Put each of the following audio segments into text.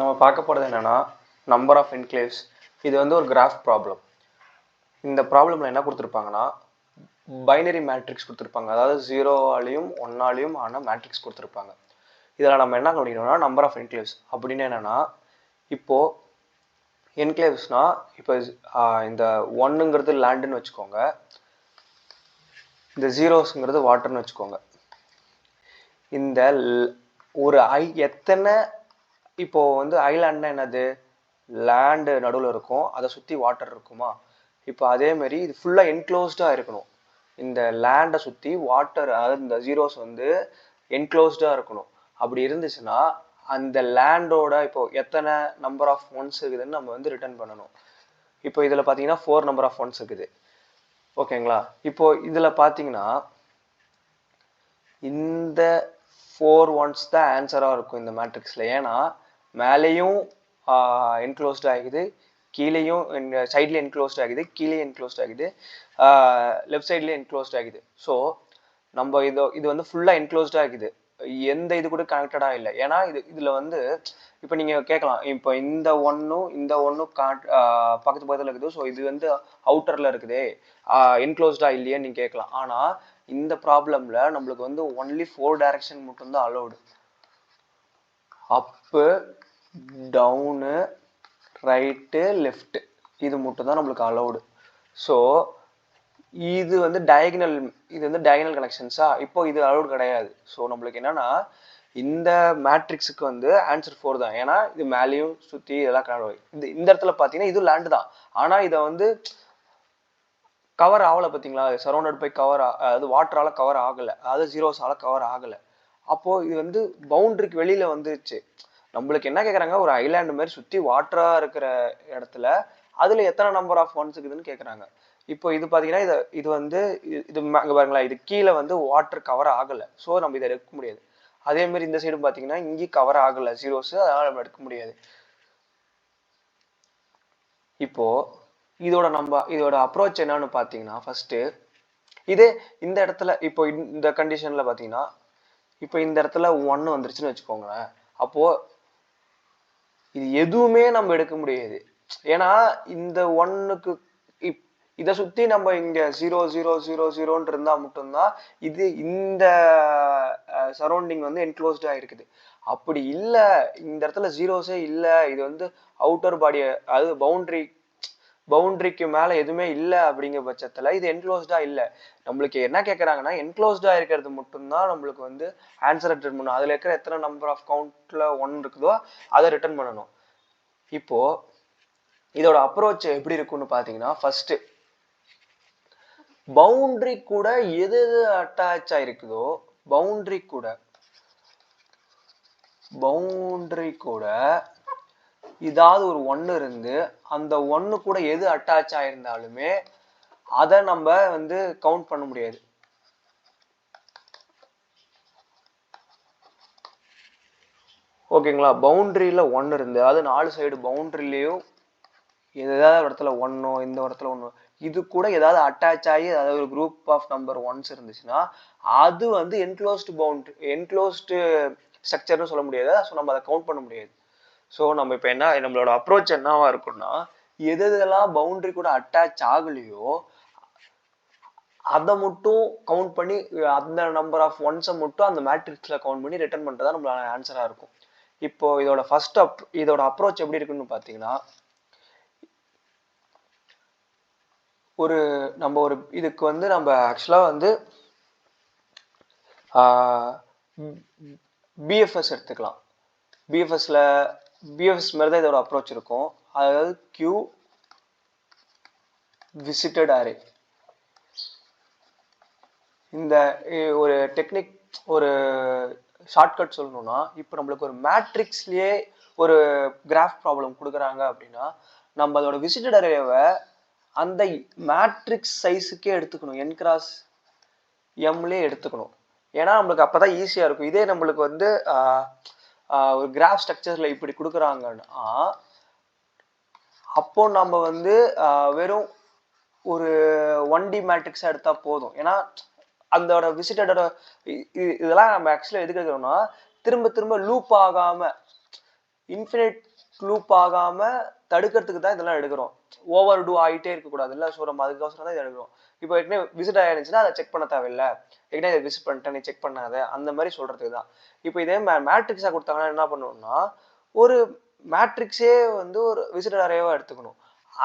நம்ம பார்க்க போகிறது என்னென்னா நம்பர் ஆஃப் என்க்ளேவ்ஸ். இது வந்து ஒரு கிராஃப் ப்ராப்ளம். இந்த ப்ராப்ளமில் என்ன கொடுத்துருப்பாங்கன்னா பைனரி மேட்ரிக்ஸ் கொடுத்துருப்பாங்க, அதாவது 0ஆலையும் 1ஆலையும் ஆன மேட்ரிக்ஸ் கொடுத்துருப்பாங்க. இதில் நம்ம என்ன கவனிக்கணும்னா நம்பர் ஆஃப் என்க்ளேவ்ஸ் அப்படின்னு என்னென்னா, இப்போது என்க்ளேவ்ஸ்னால் இப்போ இந்த 1ங்கிறது லேண்டுன்னு வச்சுக்கோங்க, இந்த 0ங்கிறது வாட்டர்னு வச்சுக்கோங்க. இந்த ஒரு எத்தனை இப்போது வந்து ஐலாண்ட்னா என்னது, லேண்டு நடுவில் இருக்கும், அதை சுற்றி வாட்டர் இருக்குமா. இப்போ அதேமாரி இது ஃபுல்லாக என்க்ளோஸ்டாக இருக்கணும். இந்த லேண்டை சுற்றி வாட்டர், அதாவது இந்த ஜீரோஸ் வந்து என்க்ளோஸ்டாக இருக்கணும். அப்படி இருந்துச்சுன்னா அந்த லேண்டோட இப்போ எத்தனை நம்பர் ஆஃப் ஒன்ஸ் இருக்குதுன்னு நம்ம வந்து ரிட்டர்ன் பண்ணணும். இப்போ இதில் பார்த்தீங்கன்னா 4 நம்பர் ஆஃப் ஒன்ஸ் இருக்குது, ஓகேங்களா. இப்போ இதில் பார்த்தீங்கன்னா இந்த 4 ஒன்ஸ் தான் ஆன்சராக இருக்கும் இந்த மேட்ரிக்ஸில். ஏன்னா மேலேயும் என்க்ளோஸ்ட் ஆகுது, கீழேயும் சைட்ல என்க்ளோஸ்ட் ஆகுது, கீழே என்க்ளோஸ்ட் ஆகுது, லெஃப்ட் சைட்லேயும் என்க்ளோஸ்ட் ஆகுது. ஸோ நம்ம இது வந்து ஃபுல்லாக என்க்ளோஸ்டாக இருக்குது, எந்த இது கூட கனெக்டடாக இல்லை. ஏன்னா இதில் வந்து இப்போ நீங்கள் கேட்கலாம், இப்போ இந்த ஒன்றும் பக்கத்து பக்கத்தில் இருக்குது, ஸோ இது வந்து அவுட்டரில் இருக்குதே, என்க்ளோஸ்டாக இல்லையேன்னு நீங்கள் கேட்கலாம். ஆனால் இந்த ப்ராப்ளமில் நம்மளுக்கு வந்து ஒன்லி 4 டைரக்ஷன் மட்டும்தான் அலோடு. அப்பு, டவுனு, ரைட்டு, லெஃப்ட், இது மட்டும் தான் நம்மளுக்கு அலௌடு. ஸோ இது வந்து டயகனல் கனெக்ஷன்ஸா, இப்போ இது அலௌடு கிடையாது. ஸோ நம்மளுக்கு என்னன்னா இந்த மேட்ரிக்ஸுக்கு வந்து ஆன்சர் 4 தான். ஏன்னா இது மேலேயும் சுற்றி இதெல்லாம் கனெக்ட். இந்த இடத்துல பார்த்தீங்கன்னா இது லேண்டு தான், ஆனால் இதை வந்து கவர் ஆகலை. பார்த்தீங்களா, சரௌண்டட் பை கவர், அதாவது வாட்டரால் கவர் ஆகலை, அதாவது ஜீரோஸால் கவர் ஆகலை. அப்போது இது வந்து பவுண்டரிக்கு வெளியில் வந்துருச்சு. நம்மளுக்கு என்ன கேட்குறாங்க, ஒரு ஐலாண்டு மாதிரி சுற்றி வாட்டராக இருக்கிற இடத்துல அதில் எத்தனை நம்பர் ஆஃப் ஒன்ஸ் இருக்குதுன்னு கேட்குறாங்க. இப்போ இது பார்த்தீங்கன்னா இது வந்து இது அங்கே பாருங்களா, இது கீழே வந்து வாட்டர் கவர் ஆகலை, ஸோ நம்ம இதை எடுக்க முடியாது. அதேமாதிரி இந்த சைடு பார்த்தீங்கன்னா இங்கேயும் கவர் ஆகலை ஜீரோஸு, அதனால் நம்ம எடுக்க முடியாது. இப்போது இதோட அப்ரோச் என்னன்னு பார்த்தீங்கன்னா, ஃபஸ்ட்டு இதே இந்த இடத்துல இப்போ இந்த கண்டிஷனில் பார்த்தீங்கன்னா, இப்போ இந்த இடத்துல 1 வந்துருச்சுன்னு வச்சுக்கோங்களேன். அப்போது இது எதுவுமே நம்ம எடுக்க முடியாது. ஏன்னா இந்த 1க்கு இதை சுற்றி நம்ம இங்கே 0 0 0 0ன்னு இருந்தால் மட்டும்தான் இது இந்த சரௌண்டிங் வந்து என்க்ளோஸ்டாக இருக்குது. அப்படி இல்லை, இந்த இடத்துல ஜீரோஸே இல்லை, இது வந்து அவுட்டர் பாடி, அதாவது பவுண்டரிக்கு மேலே எதுவுமே இல்லை அப்படிங்கிற பட்சத்தில் இது என்க்ளோஸ்டாக இல்லை. நம்மளுக்கு என்ன கேட்குறாங்கன்னா, என்க்ளோஸ்டாக இருக்கிறது மட்டும்தான் நம்மளுக்கு வந்து ஆன்சரை ரிட்டர்ன் பண்ணணும். அதில் இருக்கிற எத்தனை நம்பர் ஆஃப் கவுண்ட்டில் 1 இருக்குதோ அதை ரிட்டர்ன் பண்ணணும். இப்போது இதோட அப்ரோச் எப்படி இருக்குன்னு பார்த்தீங்கன்னா, ஃபஸ்ட்டு பவுண்டரி கூட எது அட்டாச் ஆகிருக்குதோ, பவுண்டரி கூட ஏதாவது ஒரு 1 இருந்து அந்த 1 கூட எது அட்டாச் ஆயிருந்தாலுமே அதை நம்ம வந்து கவுண்ட் பண்ண முடியாது. ஓகேங்களா. பவுண்டரியில் 1 இருந்து, அதாவது 4 சைடு பவுண்டரிலையும் ஏதாவது இடத்துல 1, இந்த இடத்துல 1, இது கூட ஏதாவது அட்டாச் ஆகி அதாவது ஒரு குரூப் ஆஃப் நம்பர் ஒன்ஸ் இருந்துச்சுன்னா அது வந்து என்க்ளோஸ்டு ஸ்ட்ரக்சர்னு சொல்ல முடியாது. ஸோ நம்ம அதை கவுண்ட் பண்ண முடியாது. ஸோ நம்ம இப்போ நம்மளோட அப்ரோச் என்னவா இருக்குன்னா, எதெல்லாம் பவுண்டரி கூட அட்டாச் ஆகலையோ அதை மட்டும் கவுண்ட் பண்ணி, அந்த நம்பர் ஆஃப் ஒன்ஸை மட்டும் அந்த மேட்ரிக்ஸில் கவுண்ட் பண்ணி ரிட்டர்ன் பண்ணுறதா நம்மளோட ஆன்சராக இருக்கும். இப்போ இதோட அப்ரோச் எப்படி இருக்குன்னு பார்த்தீங்கன்னா, இதுக்கு வந்து நம்ம ஆக்சுவலாக வந்து பிஎஃப்எஸ் எடுத்துக்கலாம். பிஎஃப்எஸ் மாதிரி தான் இதோட அப்ரோச் இருக்கும். அதாவது கியூ விசிட்டட் அரே. இந்த ஒரு டெக்னிக், ஒரு ஷார்ட்கட் சொல்லணும்னா, இப்போ நம்மளுக்கு ஒரு மேட்ரிக்ஸ்லேயே ஒரு கிராஃப் ப்ராப்ளம் கொடுக்குறாங்க அப்படின்னா, நம்ம அதோட விசிட்டட் அரேவை அந்த மேட்ரிக்ஸ் சைஸுக்கே எடுத்துக்கணும், n x mலேயே எடுத்துக்கணும். ஏன்னா நம்மளுக்கு அப்போ தான் ஈஸியாக இருக்கும். இதே நம்மளுக்கு வந்து ஒரு கிராஃப் ஸ்ட்ரக்சரில் இப்படி கொடுக்குறாங்கன்னா, அப்போ நம்ம வந்து வெறும் ஒரு 1D மேட்ரிக்ஸாக எடுத்தால் போதும். ஏன்னா அதோட விசிட்டடோட இதெல்லாம் நம்ம ஆக்சுவலாக எதுக்கு எடுக்கிறோம்னா, திரும்ப திரும்ப லூப் ஆகாமல் இன்ஃபினிட் லூப் ஆகாம தடுக்கிறதுக்கு தான் இதெல்லாம் எடுக்கிறோம். ஓவர் டூ ஆகிட்டே இருக்கக்கூடாது இல்லை. ஸோ நம்ம அதுக்கோசரம் தான் இதை எடுக்கிறோம். இப்போ ஏற்கனவே விசிட் ஆயிருந்துச்சுன்னா அதை செக் பண்ண தேவையில்லை. ஏற்கனவே இதை விசிட் பண்ணிட்டேன், நீ செக் பண்ணாத, அந்த மாதிரி சொல்றதுக்கு தான். இப்போ இதே மேட்ரிக்ஸாக கொடுத்தாங்கன்னா என்ன பண்ணணும்னா, ஒரு மேட்ரிக்ஸே வந்து ஒரு விசிட்டட் அரேவா எடுத்துக்கணும்.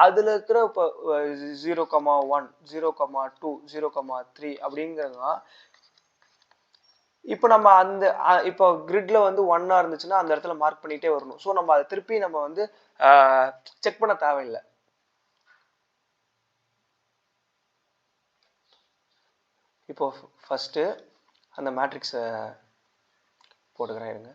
அதுல இருக்கிற இப்போ 0,1 0,2 0,3 அப்படிங்கிறதுனா, இப்போ நம்ம அந்த இப்போ கிரிட்ல வந்து 1 இருந்துச்சுன்னா அந்த இடத்துல மார்க் பண்ணிட்டே வரணும். ஸோ நம்ம அதை திருப்பி நம்ம வந்து செக் பண்ண தேவையில்லை. இப்போ ஃபர்ஸ்ட் அந்த மேட்ரிக்ஸை போட்டுக்கிறேன் இருங்க.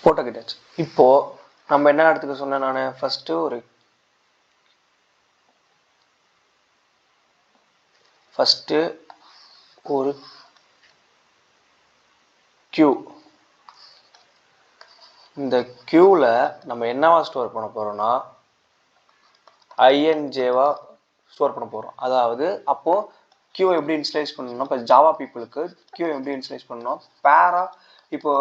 போட்டுக்கிட்டாச்சு. இப்போ நம்ம என்ன எடுத்துக்க சொன்னேன் நான் ஃபர்ஸ்ட் ஒரு கியூ. இந்த கியூல நம்ம என்னவா ஸ்டோர் பண்ண போறோம்னா ஐஎன்ஜேவா ஸ்டோர் பண்ண போறோம். அதாவது அப்போ கியூ எப்படி இன்ஸ்லைஸ் பண்ணணும்னா, இப்போ ஜாவா பீப்புளுக்கு கியூ எப்படி இன்ஸ்லைஸ் பண்ணணும், பேரா. இப்போ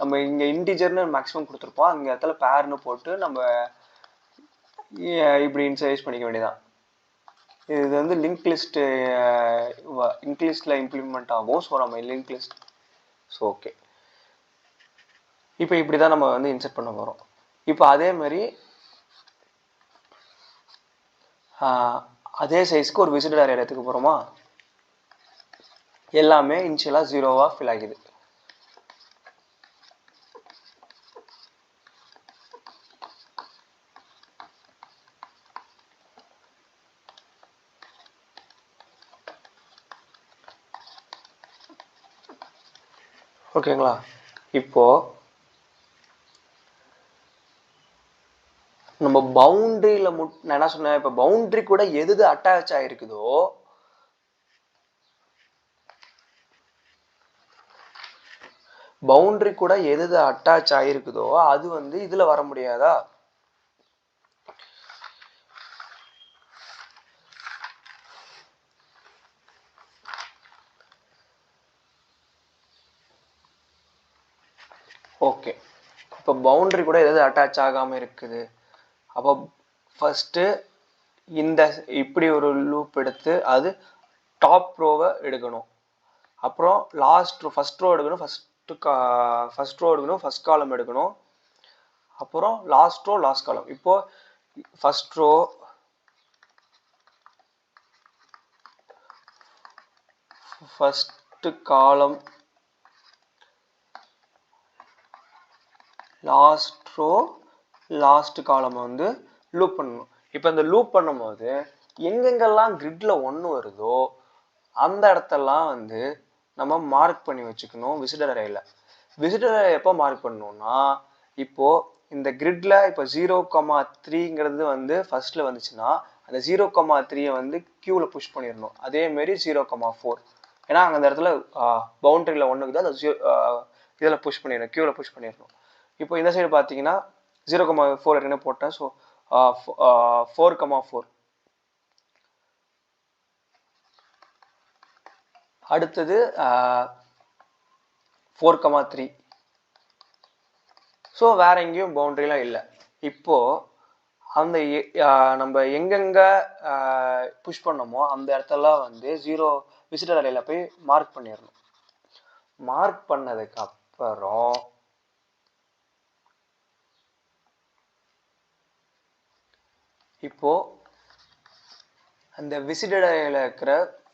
நம்ம இங்க இன்டிஜர்னு மேக்ஸிமம் கொடுத்துருப்போம், அங்க இடத்துல பேர்னு போட்டு நம்ம இப்படி இன்ஸ்லைஸ் பண்ணிக்க வேண்டியதான். இது வந்து லிங்க் லிஸ்ட் இம்ப்ளிமெண்ட் ஆகும். ஸோ நம்ம லிங்க் லிஸ்ட். ஸோ ஓகே, இப்போ இப்படிதான் நம்ம வந்து இன்சர்ட் பண்ண போறோம். இப்போ அதே மாதிரி அதே சைஸ்க்கு ஒரு விசிட்டட் அரே எடுத்துக்க போறோமா. எல்லாமே இனிஷியலா 0வா ஃபில் ஆகிது. ஓகேங்களா. இப்போ நம்ம பவுண்டரியில நான் என்ன சொன்னேன், இப்போ பவுண்டரி கூட எது அட்டாச் ஆயிருக்குதோ அது வந்து இதுல வர முடியாதா. ஓகே, இப்போ பவுண்டரி கூட எது அட்டாச் ஆகாம இருக்குது. அப்போ ஃபர்ஸ்ட் இந்த இப்படி ஒரு லூப் எடுத்து அது டாப் ரோவை எடுக்கணும். அப்புறம் ஃபர்ஸ்ட் ரோ எடுக்கணும், ஃபர்ஸ்ட் காலம் எடுக்கணும். அப்புறம் லாஸ்ட் காலம். இப்போ first row first column last column வந்து லூப் பண்ணணும். இப்போ இந்த லூப் பண்ணும்போது எங்கெங்கெல்லாம் கிரிட்ல 1 வருதோ அந்த இடத்தெல்லாம் வந்து நம்ம மார்க் பண்ணி வச்சுக்கணும் விசிட்டர் அரேல. விசிட்டர் அரே எப்போ மார்க் பண்ணணும்னா, இப்போ இந்த கிரிட்ல இப்போ 0,3ங்கிறது வந்து ஃபர்ஸ்ட்ல வந்துச்சுன்னா அந்த 0,3 வந்து கியூல புஷ் பண்ணிடணும். அதே மாதிரி 0,4, ஏன்னா அந்த இடத்துல பவுண்டரியில 1க்கு அந்த இதுல புஷ் பண்ணிடணும், கியூல புஷ் பண்ணிடணும். இப்போ இந்த சைடு பார்த்தீங்கன்னா 0,4 ஏற்கனவே போட்டேன். ஸோ 4,4. அடுத்தது 4,3. ஸோ வேற எங்கேயும் பவுண்டரிலாம் இல்லை. இப்போ அந்த நம்ம எங்கெங்க புஷ் பண்ணோமோ அந்த இடத்தெல்லாம் வந்து 0 விசிட்டர் அரேல போய் மார்க் பண்ணிடணும். மார்க் பண்ணதுக்கு அப்புறம் இப்போ அந்த விசிட்டட் அரேல இருக்கிற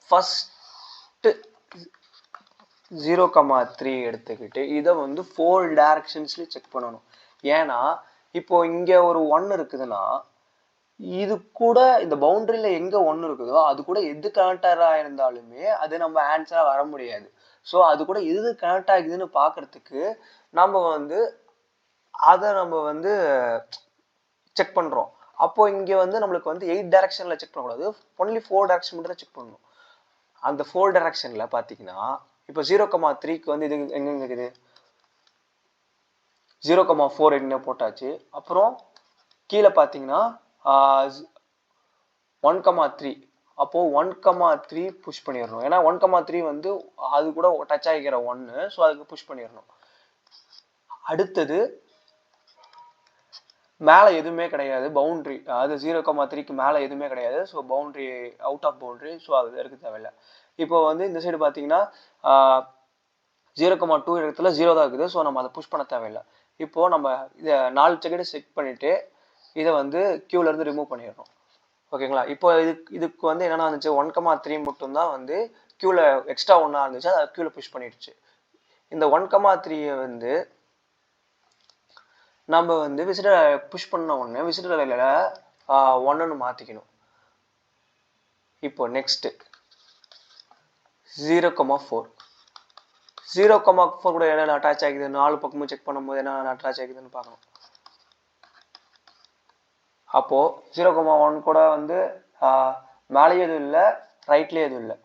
ஃபர்ஸ்ட் 0,3 எடுத்துக்கிட்டு இதை வந்து 4 டைரக்ஷன்ஸ்லயும் செக் பண்ணணும். ஏன்னா இப்போ இங்க ஒரு 1 இருக்குதுன்னா இது கூட இந்த பவுண்டரியில எங்க 1 இருக்குதோ அது கூட எது கனெக்டரா இருந்தாலுமே அது நம்ம ஆன்சரா வர முடியாது. ஸோ அது கூட எது கனெக்ட் ஆகுதுன்னு பாக்குறதுக்கு நம்ம வந்து அதை நம்ம வந்து செக் பண்றோம். அப்போ இங்க வந்து நம்மளுக்கு வந்து 8 டைரக்ஷன்ல செக் பண்ணக்கூடாது, ஒன்லி 4 டைரக்ஷன் மட்டும் தான் செக் பண்ணணும். அந்த 4 டைரக்ஷன்ல பாத்தீங்கன்னா இப்போ 0,3க்கு வந்து இது எங்க இருக்குது 0,4 என்ன போட்டாச்சு. அப்புறம் கீழே பாத்தீங்கன்னா 1,3 அப்போ 1,3 புஷ் பண்ணிடணும். ஏன்னா 1,3 வந்து அது கூட டச் ஆகிக்கிற 1, ஸோ அதுக்கு புஷ் பண்ணிடணும். அடுத்தது மேல எதுவுமே கிடையாது, பவுண்டரி, அது 0,3க்கு மேல எதுவுமே கிடையாது. So boundary out of boundary, so அது எடுக்க தேவையில்லை. இப்போ வந்து இந்த சைடு பார்த்தீங்கன்னா 0,2 இடத்துல 0 தான் இருக்குது. ஸோ நம்ம அதை புஷ் பண்ண தேவையில்லை. இப்போ நம்ம இதை 4 செகண்ட் செக் பண்ணிட்டு இதை வந்து கியூல இருந்து ரிமூவ் பண்ணிடுறோம். ஓகேங்களா? இப்போ இதுக்கு வந்து என்னன்னா இருந்துச்சு, 1,3 மட்டும் தான் வந்து கியூல எக்ஸ்ட்ரா ஒன்னா இருந்துச்சு, அதை கியூல புஷ் பண்ணிடுச்சு. இந்த 1,3 வந்து நம்ம வந்து விசிட்டர் புஷ் பண்ண உடனே விசிட்டர் வேலையில 1ன்னு மாத்திக்கணும். இப்போ நெக்ஸ்ட் 0,4 0,4 கூட என்ன அட்டாச் ஆகிது, 4 பக்கமும் செக் பண்ணும்போது என்ன அட்டாச் ஆகிதுன்னு பார்க்கணும். அப்போ 0,1 கூட வந்து மேலேயும் எதுவும் இல்லை, ரைட்லேயும் எதுவும் இல்லை.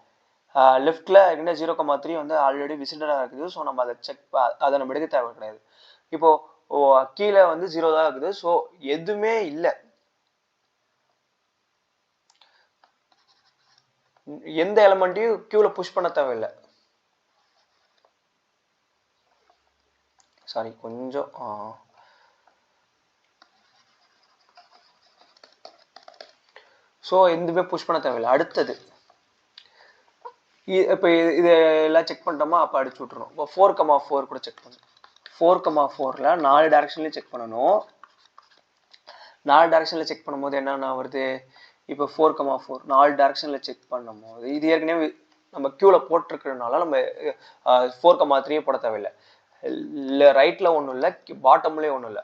லெஃப்ட்ல என்ன 0,3 வந்து ஆல்ரெடி விசிட்டடா இருக்குது. ஸோ நம்ம அதை அதை நம்ம எடுக்க தேவை கிடையாது. இப்போ கீழே வந்து 0 தான் இருக்குது. ஸோ எதுவுமே இல்லை, எந்த எலமெண்ட்டையும் கியூல புஷ் பண்ண தேவையில்லை. சாரி, கொஞ்சம் ஸோ எதுவுமே புஷ் பண்ண தேவையில்லை. அடுத்தது இப்போ இது எல்லாம் செக் பண்ணிட்டோமா, அப்போ அடிச்சு விட்டுரும். இப்போ 4,4 கூட செக் பண்ணணும். 4,4ல 4 டைரக்ஷன்லையும் செக் பண்ணணும். 4 டைரக்ஷன்ல செக் பண்ணும்போது என்னென்ன வருது, இப்போ 4,4 4 டைரக்ஷன்ல செக் பண்ணும்போது இது ஏற்கனவே நம்ம கியூல போட்டிருக்கிறதுனால நம்ம 4,3 போட தேவையில்லை. இல்லை ரைட்ல ஒன்றும் இல்லை, பாட்டம்லேயே ஒன்றும் இல்லை,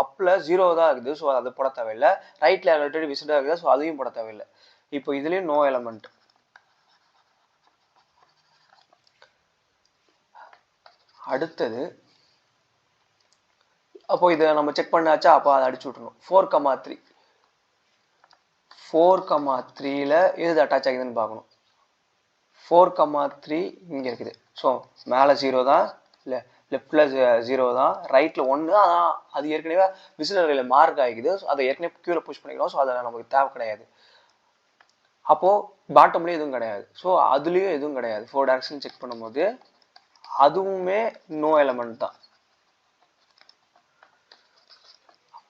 அப்ல 0 தான் இருக்குது. ஸோ அதை போட தேவையில்லை. ரைட்ல ஆல்ரெடி விசிட்டா இருக்குது, ஸோ அதையும் போட தேவையில்லை. இப்போ இதுலேயும் நோ எலமெண்ட். அடுத்தது அப்போ இதை நம்ம செக் பண்ணாச்சா, அப்போ அதை அடிச்சு விட்டுணும். 4,3 4,3ல எது அட்டாச் ஆகுதுன்னு பார்க்கணும். 4,3 இங்கே இருக்குது. ஸோ மேலே 0 தான், இல்லை லெஃப்டில் 0 தான், ரைட்டில் 1. ஆனால் அது ஏற்கனவே விசிலரியில் மார்க் ஆகிக்குது. ஸோ அதை ஏற்கனவே கியூல புஷ் பண்ணிக்கிறோம். ஸோ அதை நமக்கு தேவை கிடையாது. அப்போது பாட்டம்லேயும் எதுவும் கிடையாது. ஸோ அதுலேயும் எதுவும் கிடையாது. 4 டைரக்ஷன் செக் பண்ணும்போது அதுவுமே நோ எலமெண்ட் தான்.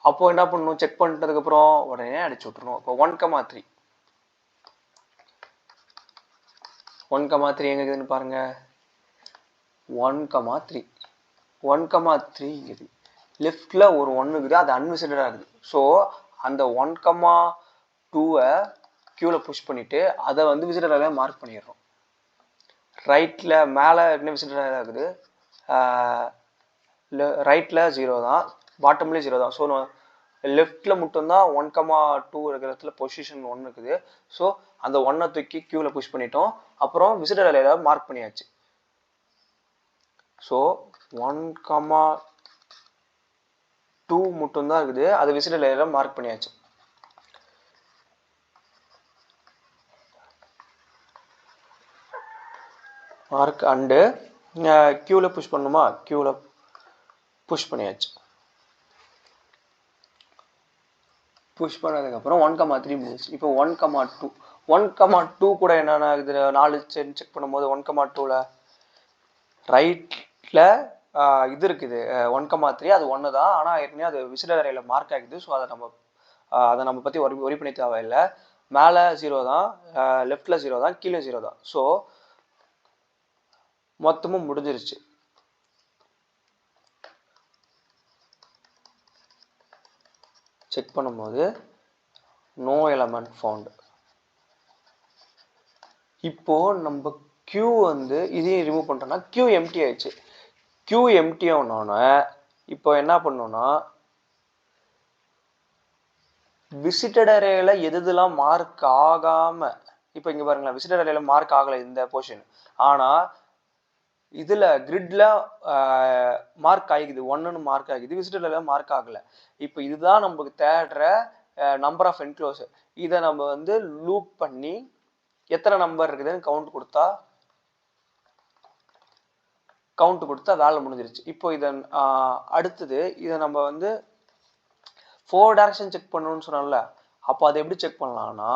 அப்போ என்ன பண்ணணும், செக் பண்ணிட்டதுக்கு அப்புறம் உடனே அடிச்சு விட்டுருணும். இப்போ 1,3 1,3 எங்க இருக்குதுன்னு பாருங்க. 1,3 1,3 இருக்குது. லெஃப்ட்ல ஒரு 1 இருக்குது, அது அன்விசிட்டடா இருக்குது. ஸோ அந்த 1,2 கியூல புஷ் பண்ணிட்டு அதை வந்து விசிட்டராக மார்க் பண்ணிடுறோம். ரைட்ல மேலே என்ன விசிட்டடா இருக்குது, ரைட்ல 0 தான், பாட்டம்லேயும் 0 தான். ஸோ லெஃப்ட்ல மட்டும்தான் 1,2 இருக்கிற பொசிஷன் 1 இருக்குது. ஸோ அந்த 1 தூக்கி கியூல புஷ் பண்ணிட்டோம். அப்புறம் விசிட்டர் அலையில மார்க் பண்ணியாச்சு. ஸோ 1,2 மட்டும்தான் இருக்குது, அது விசிட்டர் அலையில மார்க் பண்ணியாச்சு. மார்க் அண்டு கியூல புஷ் பண்ணுமா, கியூல புஷ் பண்ணியாச்சு. புஷ் பண்ணதுக்கப்புறம் 1,3 முடிச்சு. இப்போ 1,2 1,2 கூட என்னென்ன இருக்குது, 4 செக் பண்ணும்போது 1,2ல ரைட்ல இது இருக்குது 1,3, அது 1 தான். ஆனால் ஏற்கனவே அது விசிட்டர் அறையில் மார்க் ஆகிடுது. ஸோ அதை நம்ம பற்றி ஒரி பண்ணி தேவையில்லை. மேலே 0 தான், லெஃப்டில் 0 தான், கீழே 0 தான். ஸோ மொத்தமும் முடிஞ்சிருச்சு. செக் பண்ணும்போது நோ எலமெண்ட் ஃபவுண்ட். இப்போ நம்ம Q வந்து இதையும் ரிமூவ் பண்ணிட்டோம்னா Q எம்டி ஆயிடுச்சு. Q எம்டி ஆனோன்னா இப்போ என்ன பண்ணணும்னா விசிட்டட் அரேல எதுலாம் மார்க் ஆகாம, இப்போ இங்க பாருங்களேன், விசிட்டட் அரேல மார்க் ஆகல இந்த போர்ஷன், ஆனா இதுல கிரிட்ல மார்க் ஆகிக்குது, 1ன்னு மார்க் ஆகிக்குது, விசிட்டட் அரேல மார்க் ஆகல. இப்போ இதுதான் நமக்கு தேடுற நம்பர் ஆஃப் என்க்ளோஸ். இதை நம்ம வந்து லூப் பண்ணி எத்தனை நம்பர் இருக்குதுன்னு கவுண்ட் கொடுத்தா வேலை முடிஞ்சிருச்சு. இப்போ இதை அடுத்தது இதை நம்ம வந்து 4 டைரக்ஷன் செக் பண்ணணும்னு சொன்னால, அப்போ அதை எப்படி செக் பண்ணலாம்னா,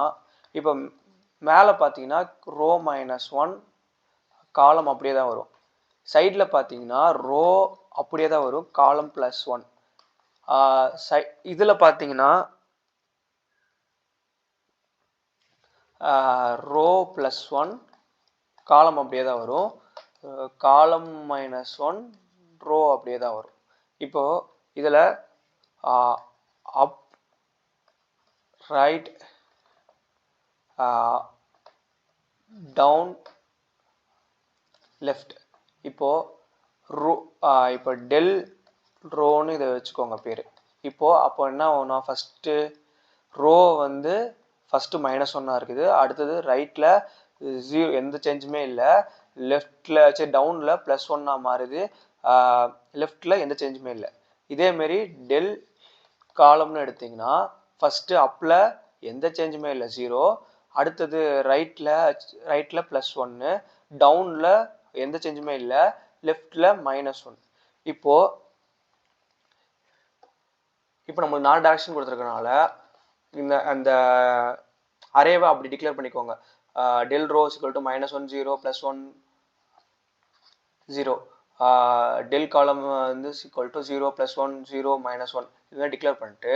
இப்போ மேலே பார்த்தீங்கன்னா ரோ -1 காலம் அப்படியே தான் வரும், சைடில் பார்த்தீங்கன்னா ரோ அப்படியே தான் வரும், காலம் +1. இதில் பார்த்தீங்கன்னா ரோ +1 காலம் அப்படியே தான் வரும், காலம் -1 ரோ அப்படியே தான் வரும். இப்போ இதில் அப் ரைட் டவுன் லெஃப்ட், இப்போ ரோ இப்போ டெல் ரோன்னு இதை வச்சுக்கோங்க பேர். அப்போ என்ன ஆகும்னா ஃபஸ்ட்டு ரோ வந்து ஃபஸ்ட்டு -1 இருக்குது, அடுத்தது ரைட்டில் 0 எந்த சேஞ்சுமே இல்லை, லெஃப்டில் சரி டவுனில் +1 மாறுது, லெஃப்டில் எந்த சேஞ்சுமே இல்லை. இதேமாரி டெல் காலம்னு எடுத்திங்கன்னா ஃபஸ்ட்டு அப்பில் எந்த சேஞ்சுமே இல்லை 0, அடுத்தது ரைட்டில் +1, டவுனில் எந்த சேஞ்சுமே இல்லை, லெஃப்டில் -1. இப்போ நம்ம 4 டைரக்ஷன் கொடுத்துருக்கனால அந்த அரேவை அப்படி டிக்ளேர் பண்ணிக்கோங்க. del row is equal to -1 0 +1 0, del column வந்து is equal to 0 +1 0 -1, இதெல்லாம் டிக்ளேர் பண்ணிட்டு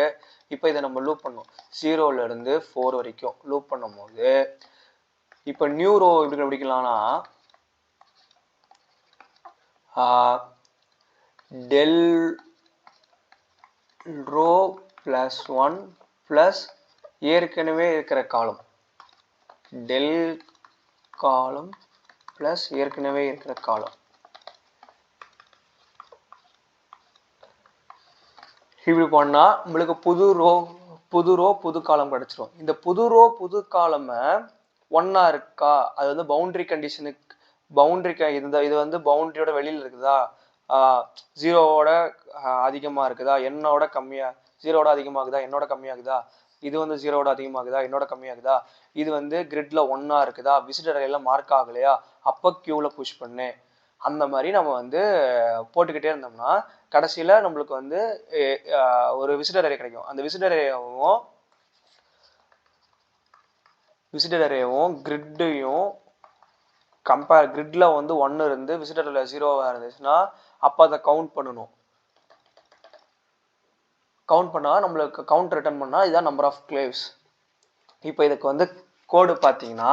இப்போ இதை நம்ம லூப் பண்ணோம் 0ல இருந்து 4 வரைக்கும் லூப் பண்ணும்போது இப்போ நியூ ரோ எப்படி கண்டுபிடிக்கலாம்னா del row +1 plus ஏற்கனவே இருக்கிற காலம், del காலம் plus ஏற்கனவே இருக்கிற காலம், இப்படி பண்ணா உங்களுக்கு புது ரோ புது காலம் கிடைச்சிரும். இந்த புது ரோ புது காலம் 1 இருக்கா, அது வந்து பவுண்டரி கண்டிஷனுக்கு இது வந்து பவுண்டரியோட வெளியில் இருக்குதா, 0வோட அதிகமா இருக்குதா, என்னோட கம்மியா, 0வோட அதிகமாகுதா என்னோட கம்மியாகுதா, இது வந்து 0வோட அதிகமாகுதா என்னோட கம்மியாகுதா, இது வந்து கிரிட்ல 1 இருக்குதா, விசிட்டர் அரேல மார்க் ஆகலையா, அப்போ கியூல புஷ் பண்ணு. அந்த மாதிரி நம்ம வந்து போட்டுக்கிட்டே இருந்தோம்னா கடைசியில் நம்மளுக்கு வந்து ஒரு விசிட்டர் அரே கிடைக்கும். அந்த விசிட்டர் அரேவும் கிரிட்டையும் கம்பேர், கிரிட்ல வந்து 1 இருந்து விசிட்டர் அரேல 0வா இருந்துச்சுன்னா அப்போ அதை கவுண்ட் பண்ணணும். கவுண்ட் பண்ணால் நம்மளுக்கு கவுண்ட் ரிட்டர்ன் பண்ணால் இதுதான் நம்பர் ஆஃப் கிளேவ்ஸ். இப்போ இதுக்கு வந்து கோடு பார்த்தீங்கன்னா